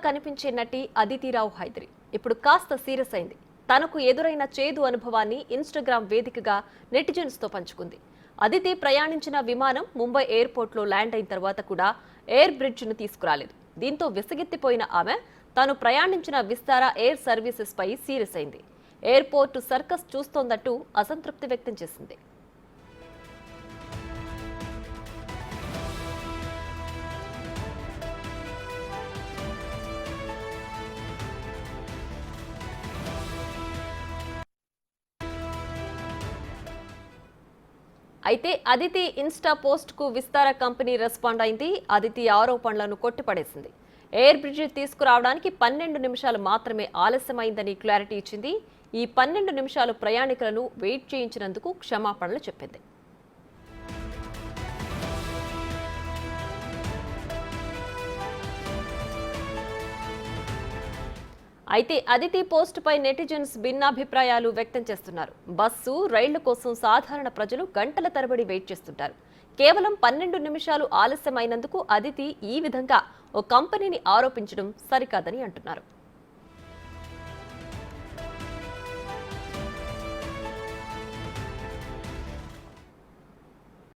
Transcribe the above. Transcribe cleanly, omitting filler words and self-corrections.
కనిపించే నటి అదితిరావు హైదరి ఇప్పుడు కాస్త సీరియస్ అయింది. తనకు ఎదురైన చేదు అనుభవాన్ని ఇన్‌స్టాగ్రామ్ వేదికగా నెటిజన్స్ తో పంచుకుంది. అదితి ప్రయాణించిన విమానం ముంబై ఎయిర్పోర్ట్లో ల్యాండ్ అయిన తర్వాత కూడా ఎయిర్ బ్రిడ్జ్ ను తీసుకురాలేదు. దీంతో విసిగెత్తిపోయిన ఆమె తాను ప్రయాణించిన విస్తారా ఎయిర్ సర్వీసెస్ పై సీరియస్ అయింది. ఎయిర్పోర్ట్ సర్కస్ చూస్తోందంటూ అసంతృప్తి వ్యక్తం చేసింది. అయితే అదితి ఇన్స్టా పోస్ట్ కు విస్తార కంపెనీ రెస్పాండ్ అయింది. అదితి ఆరోపణలను కొట్టిపడేసింది. ఎయిర్ బ్రిడ్జ్ తీసుకురావడానికి 12 నిమిషాలు మాత్రమే ఆలస్యమైందని క్లారిటీ ఇచ్చింది. ఈ 12 నిమిషాలు ప్రయాణికులను వెయిట్ చేయించినందుకు క్షమాపణలు చెప్పింది. అయితే అదితి పోస్ట్ పై నెటిజన్స్ భిన్నాభిప్రాయాలు వ్యక్తం చేస్తున్నారు. బస్సు, రైళ్ల కోసం సాధారణ ప్రజలు గంటల తరబడి వెయిట్ చేస్తుంటారు. కేవలం 12 నిమిషాలు ఆలస్యమైనందుకు అదితి ఈ విధంగా ఓ కంపెనీని ఆరోపించడం సరికాదని అంటున్నారు.